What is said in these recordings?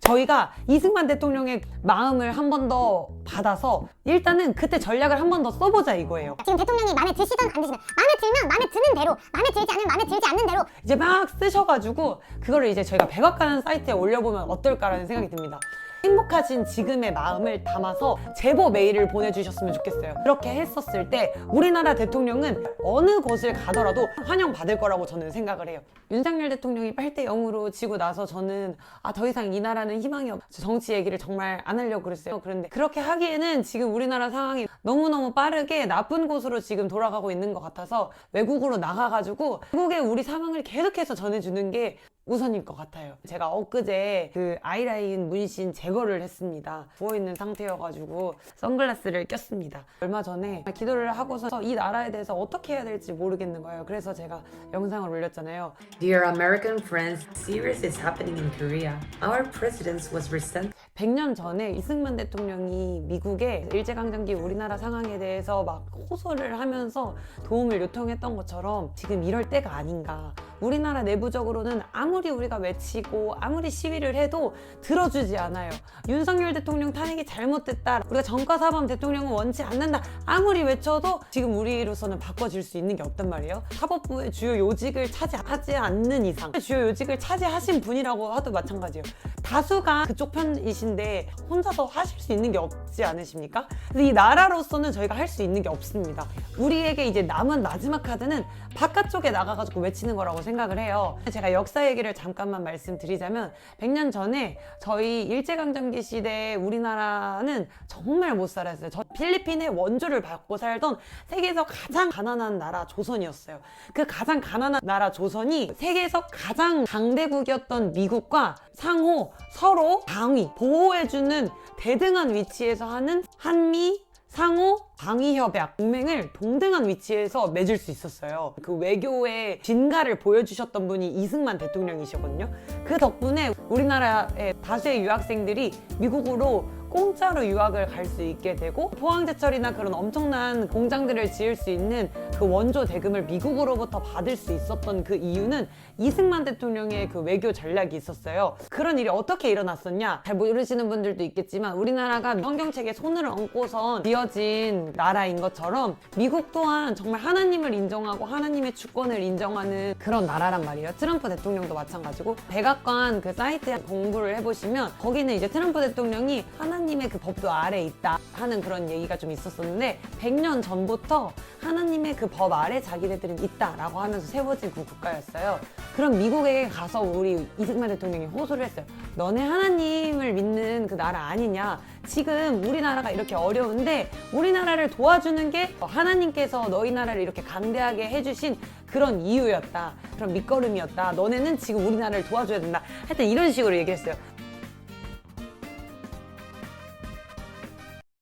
저희가 이승만 대통령의 마음을 한 번 더 받아서 일단은 그때 전략을 한 번 더 써보자 이거예요. 지금 대통령이 마음에 드시든 안 드시든 마음에 들면 마음에 드는 대로, 마음에 들지 않으면 마음에 들지 않는 대로 이제 막 쓰셔가지고 그거를 이제 저희가 백악관 사이트에 올려보면 어떨까라는 생각이 듭니다. 행복하신 지금의 마음을 담아서 제보 메일을 보내주셨으면 좋겠어요. 그렇게 했었을 때 우리나라 대통령은 어느 곳을 가더라도 환영받을 거라고 저는 생각을 해요. 윤석열 대통령이 8대 0으로 지고 나서 저는 더 이상 이 나라는 희망이 없어. 정치 얘기를 정말 안 하려고 그랬어요. 그런데 그렇게 하기에는 지금 우리나라 상황이 너무너무 빠르게 나쁜 곳으로 지금 돌아가고 있는 것 같아서 외국으로 나가가지고 외국에 우리 상황을 계속해서 전해주는 게 우선일 것 같아요. 제가 엊그제 그 아이라인 문신 제거를 했습니다. 부어있는 상태여가지고 선글라스를 꼈습니다. 얼마 전에 기도를 하고서 이 나라에 대해서 어떻게 해야 될지 모르겠는 거예요. 그래서 제가 영상을 올렸잖아요. Dear American friends, serious is happening in Korea. Our president was recent. 100년 전에 이승만 대통령이 미국에 일제강점기 우리나라 상황에 대해서 막 호소를 하면서 도움을 요청했던 것처럼 지금 이럴 때가 아닌가. 우리나라 내부적으로는 아무리 우리가 외치고 아무리 시위를 해도 들어주지 않아요. 윤석열 대통령 탄핵이 잘못됐다. 우리가 전과사범 대통령은 원치 않는다. 아무리 외쳐도 지금 우리로서는 바꿔질 수 있는 게 없단 말이에요. 사법부의 주요 요직을 차지하지 않는 이상 주요 요직을 차지하신 분이라고 하도 마찬가지예요. 다수가 그쪽 편이신데 혼자서 하실 수 있는 게 없지 않으십니까? 근데 이 나라로서는 저희가 할 수 있는 게 없습니다. 우리에게 이제 남은 마지막 카드는 바깥쪽에 나가가지고 외치는 거라고 생각을 해요. 제가 역사 얘기를 잠깐만 말씀드리자면 100년 전에 저희 일제강점기 시대에 우리나라는 정말 못 살았어요. 필리핀의 원조를 받고 살던 세계에서 가장 가난한 나라 조선이었어요. 그 가장 가난한 나라 조선이 세계에서 가장 강대국이었던 미국과 상호 서로 방위, 보호해주는 대등한 위치에서 하는 한미 상호 방위협약 동맹을 동등한 위치에서 맺을 수 있었어요. 그 외교의 진가를 보여주셨던 분이 이승만 대통령이시거든요. 그 덕분에 우리나라의 다수의 유학생들이 미국으로 공짜로 유학을 갈 수 있게 되고 포항제철이나 그런 엄청난 공장들을 지을 수 있는 그 원조 대금을 미국으로부터 받을 수 있었던 그 이유는 이승만 대통령의 그 외교 전략이 있었어요. 그런 일이 어떻게 일어났었냐? 잘 모르시는 분들도 있겠지만 우리나라가 성경책에 손을 얹고선 지어진 나라인 것처럼 미국 또한 정말 하나님을 인정하고 하나님의 주권을 인정하는 그런 나라란 말이에요. 트럼프 대통령도 마찬가지고 백악관 그 사이트에 공부를 해보시면 거기는 이제 트럼프 대통령이 하나님의 그 법도 아래에 있다 하는 그런 얘기가 좀 있었었는데 100년 전부터 하나님의 그 법 아래 자기네들은 있다라고 하면서 세워진 그 국가였어요. 그럼 미국에 가서 우리 이승만 대통령이 호소를 했어요. 너네 하나님을 믿는 그 나라 아니냐. 지금 우리나라가 이렇게 어려운데 우리나라를 도와주는 게 하나님께서 너희 나라를 이렇게 강대하게 해주신 그런 이유였다. 그런 밑거름이었다. 너네는 지금 우리나라를 도와줘야 된다. 하여튼 이런 식으로 얘기했어요.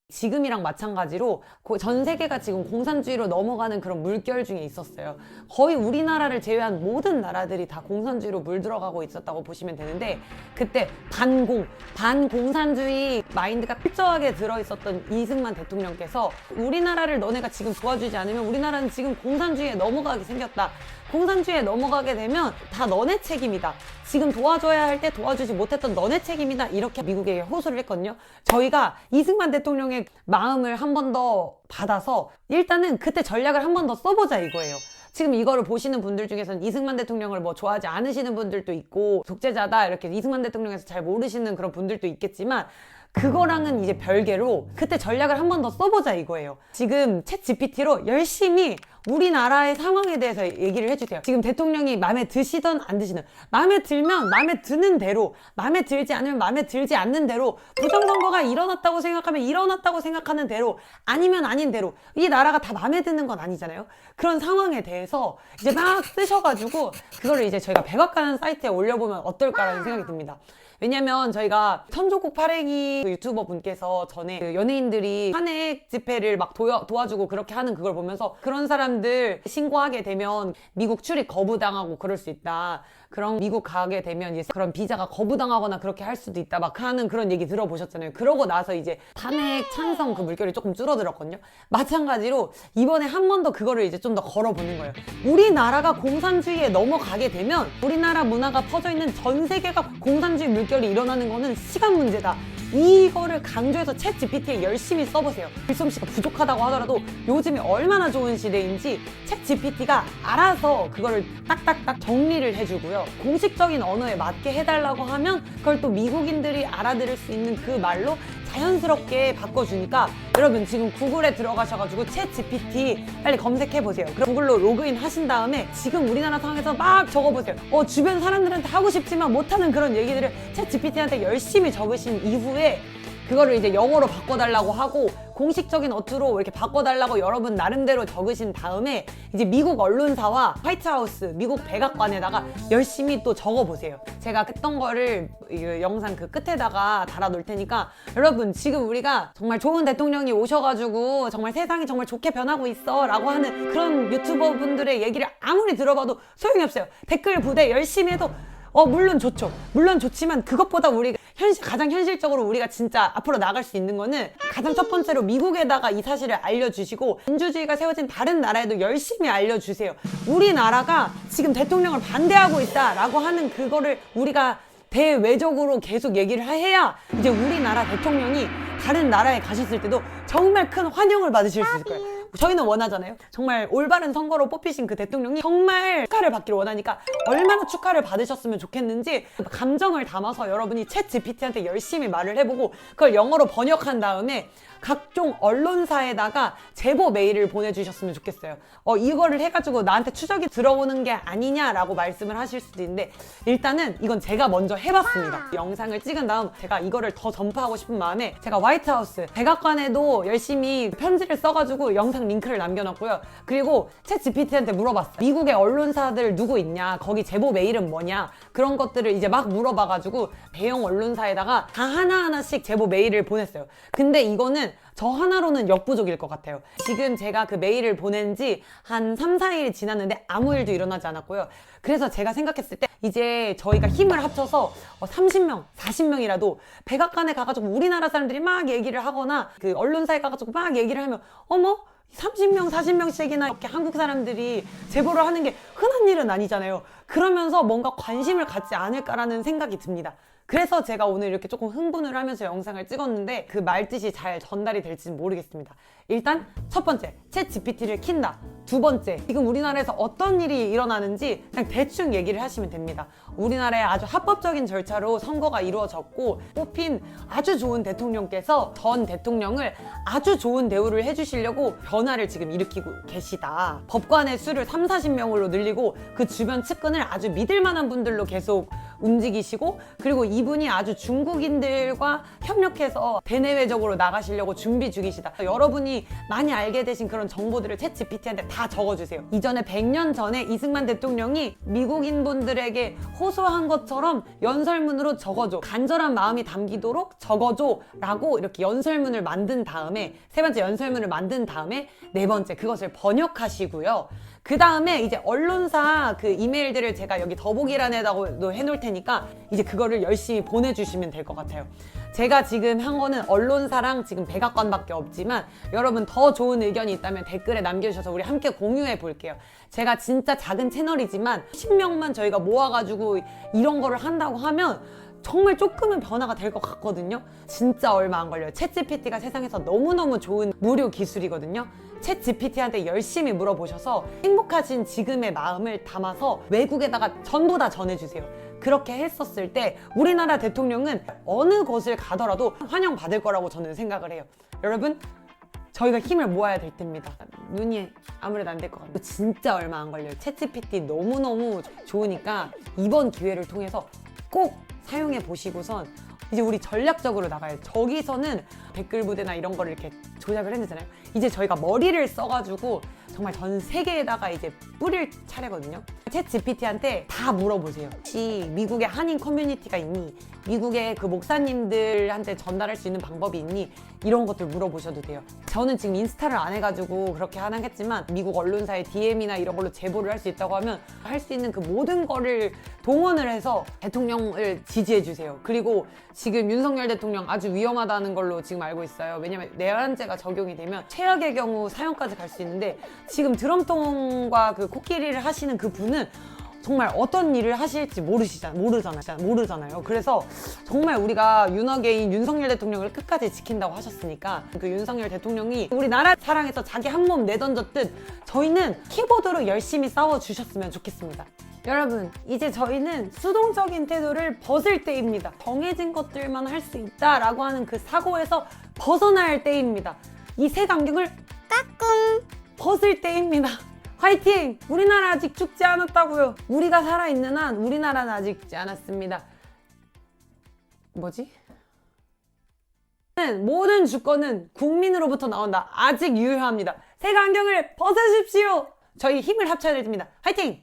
지금이랑 마찬가지로 전 세계가 지금 공산주의로 넘어가는 그런 물결 중에 있었어요. 거의 우리나라를 제외한 모든 나라들이 다 공산주의로 물들어가고 있었다고 보시면 되는데 그때 반공산주의 마인드가 필저하게 들어있었던 이승만 대통령께서 우리나라를 너네가 지금 도와주지 않으면 우리나라는 지금 공산주의에 넘어가게 생겼다. 공산주의에 넘어가게 되면 다 너네 책임이다. 지금 도와줘야 할 때 도와주지 못했던 너네 책임이다. 이렇게 미국에게 호소를 했거든요. 저희가 이승만 대통령의 마음을 한 번 더 받아서 일단은 그때 전략을 한 번 더 써보자 이거예요. 지금 이거를 보시는 분들 중에서는 이승만 대통령을 뭐 좋아하지 않으시는 분들도 있고 독재자다 이렇게 이승만 대통령에서 잘 모르시는 그런 분들도 있겠지만 그거랑은 이제 별개로 그때 전략을 한 번 더 써보자 이거예요. 지금 챗 GPT로 열심히 우리나라의 상황에 대해서 얘기를 해주세요. 지금 대통령이 마음에 드시든 안 드시든 마음에 들면 마음에 드는 대로 마음에 들지 않으면 마음에 들지 않는 대로 부정선거가 일어났다고 생각하면 일어났다고 생각하는 대로 아니면 아닌 대로 이 나라가 다 마음에 드는 건 아니잖아요. 그런 상황에 대해서 이제 막 쓰셔가지고 그거를 이제 저희가 백악관 사이트에 올려보면 어떨까라는 생각이 듭니다. 왜냐면 저희가 천조국 파랭이 그 유튜버 분께서 전에 그 연예인들이 탄핵 집회를 막 도와주고 그렇게 하는 그걸 보면서 그런 사람들 신고하게 되면 미국 출입 거부당하고 그럴 수 있다. 그런 미국 가게 되면 이제 그런 비자가 거부당하거나 그렇게 할 수도 있다 막 하는 그런 얘기 들어보셨잖아요. 그러고 나서 이제 탄핵 찬성 그 물결이 조금 줄어들었거든요. 마찬가지로 이번에 한 번 더 그거를 이제 좀 더 걸어보는 거예요. 우리나라가 공산주의에 넘어가게 되면 우리나라 문화가 퍼져 있는 전 세계가 공산주의 물결이 일어나는 거는 시간 문제다. 이거를 강조해서 챗 GPT에 열심히 써보세요. 글솜씨가 부족하다고 하더라도 요즘이 얼마나 좋은 시대인지 챗 GPT가 알아서 그거를 딱딱딱 정리를 해주고요. 공식적인 언어에 맞게 해달라고 하면 그걸 또 미국인들이 알아들을 수 있는 그 말로 자연스럽게 바꿔주니까 여러분 지금 구글에 들어가셔가지고 챗 GPT 빨리 검색해보세요. 그럼 구글로 로그인 하신 다음에 지금 우리나라 상황에서 막 적어보세요. 주변 사람들한테 하고 싶지만 못하는 그런 얘기들을 챗 GPT한테 열심히 적으신 이후에 그거를 이제 영어로 바꿔달라고 하고 공식적인 어투로 이렇게 바꿔달라고 여러분 나름대로 적으신 다음에 이제 미국 언론사와 화이트하우스, 미국 백악관에다가 열심히 또 적어보세요. 제가 했던 거를 이 영상 그 끝에다가 달아놓을 테니까 여러분 지금 우리가 정말 좋은 대통령이 오셔가지고 정말 세상이 정말 좋게 변하고 있어 라고 하는 그런 유튜버 분들의 얘기를 아무리 들어봐도 소용이 없어요. 댓글 부대 열심히 해도 물론 좋죠. 물론 좋지만 그것보다 우리가 가장 현실적으로 우리가 진짜 앞으로 나갈 수 있는 거는 가장 첫 번째로 미국에다가 이 사실을 알려주시고 민주주의가 세워진 다른 나라에도 열심히 알려주세요. 우리나라가 지금 대통령을 반대하고 있다라고 하는 그거를 우리가 대외적으로 계속 얘기를 해야 이제 우리나라 대통령이 다른 나라에 가셨을 때도 정말 큰 환영을 받으실 수 있을 거예요. 저희는 원하잖아요. 정말 올바른 선거로 뽑히신 그 대통령이 정말 축하를 받기를 원하니까 얼마나 축하를 받으셨으면 좋겠는지 감정을 담아서 여러분이 챗 GPT한테 열심히 말을 해보고 그걸 영어로 번역한 다음에 각종 언론사에다가 제보 메일을 보내주셨으면 좋겠어요. 이거를 해가지고 나한테 추적이 들어오는 게 아니냐라고 말씀을 하실 수도 있는데 일단은 이건 제가 먼저 해봤습니다. 영상을 찍은 다음 제가 이거를 더 전파하고 싶은 마음에 제가 화이트하우스 백악관에도 열심히 편지를 써가지고 영상 링크를 남겨놨고요. 그리고 챗 GPT한테 물어봤어요. 미국의 언론사들 누구 있냐, 거기 제보 메일은 뭐냐, 그런 것들을 이제 막 물어봐가지고 대형 언론사에다가 다 하나하나씩 제보 메일을 보냈어요. 근데 이거는 저 하나로는 역부족일 것 같아요. 지금 제가 그 메일을 보낸 지 한 3, 4일이 지났는데 아무 일도 일어나지 않았고요. 그래서 제가 생각했을 때 이제 저희가 힘을 합쳐서 30명, 40명이라도 백악관에 가가지고 우리나라 사람들이 막 얘기를 하거나 그 언론사에 가가지고 막 얘기를 하면 30명, 40명씩이나 이렇게 한국 사람들이 제보를 하는 게 흔한 일은 아니잖아요. 그러면서 뭔가 관심을 갖지 않을까라는 생각이 듭니다. 그래서 제가 오늘 이렇게 조금 흥분을 하면서 영상을 찍었는데 그 말뜻이 잘 전달이 될지는 모르겠습니다. 일단 첫 번째, 챗 GPT를 킨다. 두 번째, 지금 우리나라에서 어떤 일이 일어나는지 그냥 대충 얘기를 하시면 됩니다. 우리나라에 아주 합법적인 절차로 선거가 이루어졌고 뽑힌 아주 좋은 대통령께서 전 대통령을 아주 좋은 대우를 해주시려고 변화를 지금 일으키고 계시다. 법관의 수를 3, 40명으로 늘리고 그 주변 측근을 아주 믿을 만한 분들로 계속 움직이시고 그리고 이분이 아주 중국인들과 협력해서 대내외적으로 나가시려고 준비 중이시다. 여러분이 많이 알게 되신 그런 정보들을 챗 GPT한테 다 적어주세요. 이전에 100년 전에 이승만 대통령이 미국인 분들에게 호소한 것처럼 연설문으로 적어줘. 간절한 마음이 담기도록 적어줘 라고 이렇게 연설문을 만든 다음에 세 번째 연설문을 만든 다음에 네 번째 그것을 번역하시고요. 그 다음에 이제 언론사 그 이메일들을 제가 여기 더보기란에다도 해놓을 테니까 이제 그거를 열심히 보내주시면 될 것 같아요. 제가 지금 한 거는 언론사랑 지금 백악관밖에 없지만 여러분 더 좋은 의견이 있다면 댓글에 남겨주셔서 우리 함께 공유해 볼게요. 제가 진짜 작은 채널이지만 10명만 저희가 모아가지고 이런 거를 한다고 하면 정말 조금은 변화가 될 것 같거든요. 진짜 얼마 안 걸려요. 챗 GPT가 세상에서 너무너무 좋은 무료 기술이거든요. 챗 GPT한테 열심히 물어보셔서 행복하신 지금의 마음을 담아서 외국에다가 전부 다 전해주세요. 그렇게 했었을 때 우리나라 대통령은 어느 곳을 가더라도 환영받을 거라고 저는 생각을 해요. 여러분 저희가 힘을 모아야 될 때입니다. 눈이 아무래도 안 될 것 같아요. 진짜 얼마 안 걸려요. 챗 GPT 너무너무 좋으니까 이번 기회를 통해서 꼭 사용해 보시고선 이제 우리 전략적으로 나가요. 저기서는 댓글 부대나 이런 거를 이렇게 조작을 했잖아요. 이제 저희가 머리를 써가지고 정말 전 세계에다가 이제 뿌릴 차례거든요. 챗 GPT한테 다 물어보세요. 혹시 미국에 한인 커뮤니티가 있니? 미국의 그 목사님들한테 전달할 수 있는 방법이 있니? 이런 것들 물어보셔도 돼요. 저는 지금 인스타를 안 해가지고 그렇게 하겠지만 미국 언론사의 DM이나 이런 걸로 제보를 할 수 있다고 하면 할 수 있는 그 모든 거를 동원을 해서 대통령을 지지해 주세요. 그리고 지금 윤석열 대통령 아주 위험하다는 걸로 지금 알고 있어요. 왜냐면 내란죄가 적용이 되면 최악의 경우 사형까지 갈 수 있는데 지금 드럼통과 그 코끼리를 하시는 그 분은 정말 어떤 일을 하실지 모르잖아요. 그래서 정말 우리가 윤어게인 윤석열 대통령을 끝까지 지킨다고 하셨으니까 그 윤석열 대통령이 우리나라 사랑해서 자기 한 몸 내던졌듯 저희는 키보드로 열심히 싸워주셨으면 좋겠습니다. 여러분, 이제 저희는 수동적인 태도를 벗을 때입니다. 정해진 것들만 할 수 있다라고 하는 그 사고에서 벗어날 때입니다. 이 색안경을 까꿍. 벗을 때입니다. 화이팅! 우리나라 아직 죽지 않았다고요. 우리가 살아있는 한 우리나라는 아직 죽지 않았습니다. 뭐지? 모든 주권은 국민으로부터 나온다. 아직 유효합니다. 색안경을 벗으십시오. 저희 힘을 합쳐야 됩니다. 화이팅!